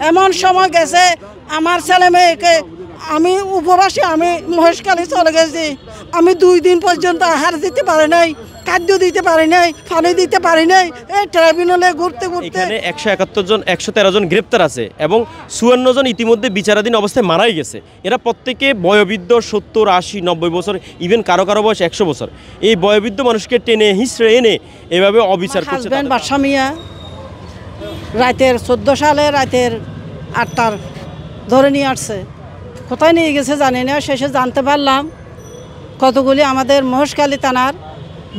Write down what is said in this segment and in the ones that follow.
এমন সময় গেছে আমার ছেলে মেয়েকে আমি উপবাসী, আমি মহেশখালী চলে গেছি। আমি 2 দিন পর্যন্ত আহার দিতে পারি নাই, খাদ্য দিতে পারি নাই, পানি দিতে পারি নাই। এই ট্রাইব্যুনালে ঘুরতে ঘুরতে এখানে 171 জন 113 জন গ্রেপ্তার আছে এবং 54 জন ইতিমধ্যে বিচারাধীন অবস্থায় মারাই গেছে। এরা প্রত্যেকে বয়োবৃদ্ধ 70, 80, 90 বছর, ইভেন কারো কারো বয়স 100 বছর। এই বয়োবৃদ্ধ মানুষকে টেনে হিঁচড়ে এনে এভাবে অবিচার করছে। হাজব্যান্ড বাদশা মিয়া রাতের 14 সালে রাতের 8টার ধরে নিয়ে আসছে। কোথায় নিয়ে গেছে জানি না। শেষে জানতে পারলাম কতগুলি আমাদের মহেশখালী থানার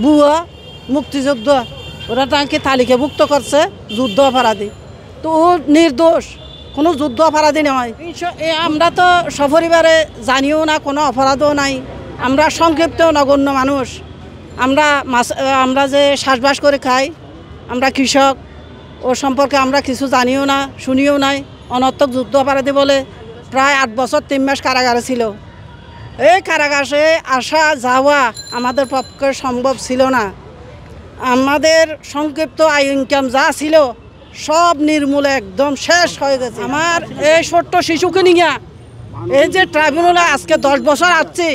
বুয়া মুক্তিযুদ্ধ, ওরা তাকে তালিকাভুক্ত করছে যুদ্ধ অপরাধী। তো ও নির্দোষ, কোনো যুদ্ধ অপরাধী নয়। আমরা তো সপরিবারে জানিও না, কোনো অপরাধও নাই। আমরা সংক্ষিপ্ত নগণ্য মানুষ। আমরা যে চাষবাস করে খাই, আমরা কৃষক, ও সম্পর্কে আমরা কিছু জানিও না, শুনিও নাই। অনর্থক যুদ্ধ অপরাধী বলে প্রায় 8 বছর 3 মাস কারাগারে ছিল। এই কারাগারে আসা যাওয়া আমাদের পক্ষে সম্ভব ছিল না। আমাদের সংক্ষিপ্ত আয় ইনকাম যা ছিল সব নির্মূলে একদম শেষ হয়ে গেছে। আমার এই ছোট্ট শিশুকে নিয়ে এই যে ট্রাইব্যুনালে আজকে 10 বছর আসছি,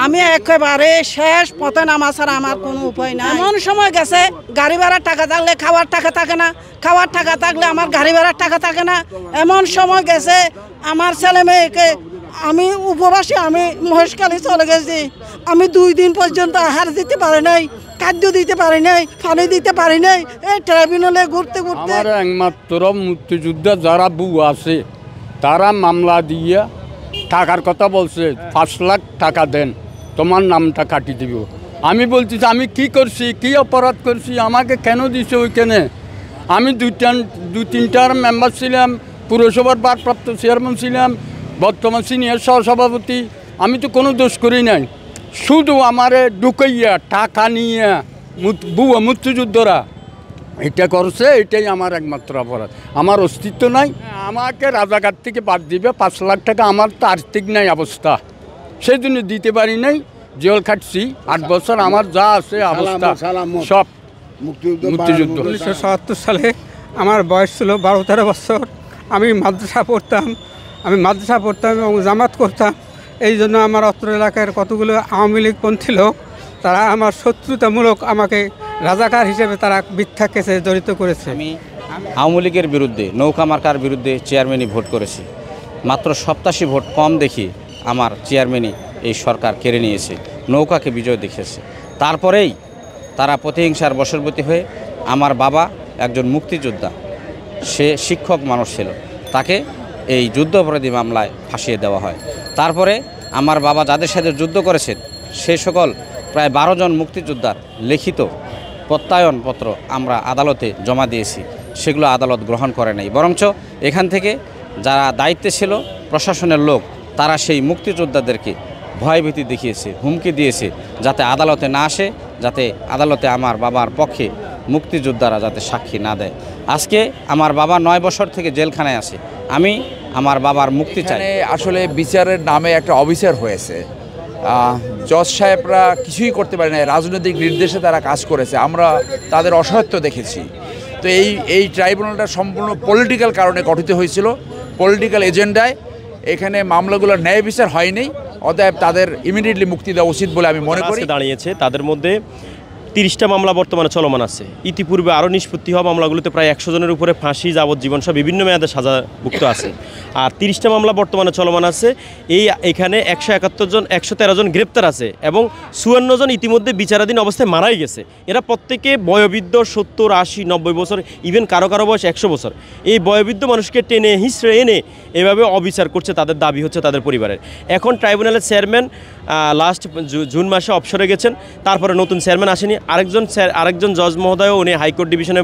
আমি একেবারে শেষ পথে নামা ছাড়া আমার কোনো উপায় নাই। এমন সময় গেছে গাড়ি ভাড়ার টাকা থাকলে খাওয়ার টাকা থাকে না, খাওয়ার টাকা থাকলে আমার গাড়ি ভাড়ার টাকা থাকে না। এমন সময় গেছে আমার ছেলে মেয়েকে আমি উপবাসী, আমি মহেশখালী চলে গেছি। আমি 2 দিন পর্যন্ত আহার দিতে পারি নাই, খাদ্য দিতে পারি নাই, পানি দিতে পারি নাই। এই ট্রাইব্যুনালে ঘুরতে ঘুরতে আমার একমাত্র মুক্তিযোদ্ধা যারা বউ আছে তারা মামলা দিয়ে টাকার কথা বলছে, 5 লাখ টাকা দেন, তোমার নামটা কাটি দিব। আমি বলছি আমি কি করছি, কি অপরাধ করছি, আমাকে কেন দিছে ওইখানে? আমি 2-3টার মেম্বার ছিলাম, পুরসভার ভারপ্রাপ্ত চেয়ারম্যান ছিলাম, বর্তমান সিনিয়র সহসভাপতি। আমি তো কোনো দোষ করি নাই, শুধু আমারে ঢুকাইয়া টাকা নিয়ে বুয়া মুক্তিযুদ্ধরা এটা করছে। এটাই আমার একমাত্র অপরাধ। আমার অস্তিত্ব নাই। আমাকে রাজাঘাট থেকে বাদ দিবে 5 লাখ টাকা। আমার তো আর্থিক নাই অবস্থা, সেই জন্য দিতে পারি নাই। জেল খাটছি 8 বছর। আমার যা আছে অবস্থা সব মুক্তিযুদ্ধ। 1977 সালে আমার বয়স ছিল 12-13 বছর। আমি মাদ্রাসা পড়তাম এবং জামাত করতাম। এই জন্য আমার অত্র এলাকার কতগুলো আওয়ামী লীগপন্থী লোক তারা আমার শত্রুতামূলক আমাকে রাজাকার হিসেবে তারা মিথ্যা কেসে জড়িত করেছে। আমি আওয়ামী লীগের বিরুদ্ধে, নৌকা মার্কার বিরুদ্ধে চেয়ারম্যানই ভোট করেছি। মাত্র 87 ভোট কম দেখি আমার চেয়ারম্যানই এই সরকার কেড়ে নিয়েছে, নৌকাকে বিজয় দেখিয়েছে। তারপরেই তারা প্রতিহিংসার বশবর্তী হয়ে, আমার বাবা একজন মুক্তিযোদ্ধা, সে শিক্ষক মানুষ ছিল, তাকে এই যুদ্ধ অপরাধী মামলায় ফাঁসিয়ে দেওয়া হয়। তারপরে আমার বাবা যাদের সাথে যুদ্ধ করেছেন সে সকল প্রায় 12 জন মুক্তিযোদ্ধার লিখিত প্রত্যয়নপত্র আমরা আদালতে জমা দিয়েছি, সেগুলো আদালত গ্রহণ করে নাই। বরঞ্চ এখান থেকে যারা দায়িত্বে ছিল প্রশাসনের লোক, তারা সেই মুক্তিযোদ্ধাদেরকে ভয়ভীতি দেখিয়েছে, হুমকি দিয়েছে যাতে আদালতে না আসে, যাতে আদালতে আমার বাবার পক্ষে মুক্তিযোদ্ধারা যাতে সাক্ষী না দেয়। আজকে আমার বাবা 9 বছর থেকে জেলখানায় আছে। আমি আমার বাবার মুক্তি চাই। আসলে বিচারের নামে একটা অবিচার হয়েছে। জজ সাহেবরা কিছুই করতে পারে না, রাজনৈতিক নির্দেশে তারা কাজ করেছে। আমরা তাদের অসহায়ত্ব দেখেছি। তো এই ট্রাইব্যুনালটা সম্পূর্ণ পলিটিক্যাল কারণে গঠিত হয়েছিল, পলিটিক্যাল এজেন্ডায়। এখানে মামলাগুলোর ন্যায় বিচার হয়নি, অতএব তাদের ইমিডিয়েটলি মুক্তি দেওয়া উচিত বলে আমি মনে করি। দাঁড়িয়েছে তাদের মধ্যে 30টা মামলা বর্তমানে চলমান আছে। ইতিপূর্বে আরও নিষ্পত্তি হওয়া মামলাগুলোতে প্রায় 100 জনের উপরে ফাঁসি, যাবজ্জীবন সহ বিভিন্ন মেয়াদে সাজাভুক্ত আছে। আর 30টা মামলা বর্তমানে চলমান আছে। এখানে 171 জন 113 জন গ্রেপ্তার আছে এবং 54 জন ইতিমধ্যে বিচারাধীন অবস্থায় মারাই গেছে। এরা প্রত্যেকে বয়োবৃদ্ধ 70, 80, 90 বছর, ইভেন কারো কারো বয়স 100 বছর। এই বয়োবৃদ্ধ মানুষকে টেনে হিঁচড়ে এনে এভাবে অবিচার করছে, তাদের দাবি হচ্ছে তাদের পরিবারের। এখন ট্রাইব্যুনালের চেয়ারম্যান লাস্ট জুন মাসে অবসরে গেছেন, তারপরে নতুন চেয়ারম্যান আসেনি। আরেকজন জজ মহোদয়ও উনি হাইকোর্ট ডিভিশনে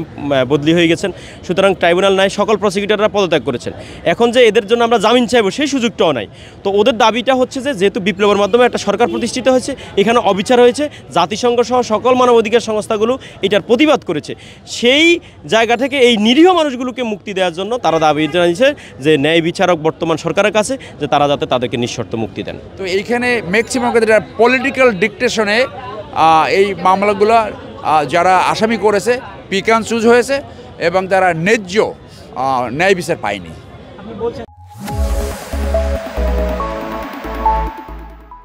বদলি হয়ে গেছেন। সুতরাং ট্রাইব্যুনাল নাই, সকল প্রসিকিউটররা পদত্যাগ করেছেন। এখন যে এদের জন্য আমরা জামিন চাইবো সেই সুযোগটাও নাই। তো ওদের দাবিটা হচ্ছে যে যেহেতু বিপ্লবের মাধ্যমে একটা সরকার প্রতিষ্ঠিত হয়েছে, এখানে অবিচার হয়েছে, জাতিসংঘ সহ সকল মানবাধিকার সংস্থাগুলো এটার প্রতিবাদ করেছে। সেই জায়গা থেকে এই নিরীহ মানুষগুলোকে মুক্তি দেওয়ার জন্য তারা দাবি জানিয়েছে যে ন্যায় বিচারক বর্তমান সরকারের কাছে যে তারা যাতে তাদেরকে নিঃশর্ত মুক্তি দেন। তো এইখানে ম্যাক্সিমাম পলিটিক্যাল ডিকটেশনে এই মামলাগুলো যারা আসামি করেছে পিক অ্যান্ড চুজ হয়েছে এবং তারা ন্যায্য ন্যায় বিচার পায়নি। আপনি বলছেন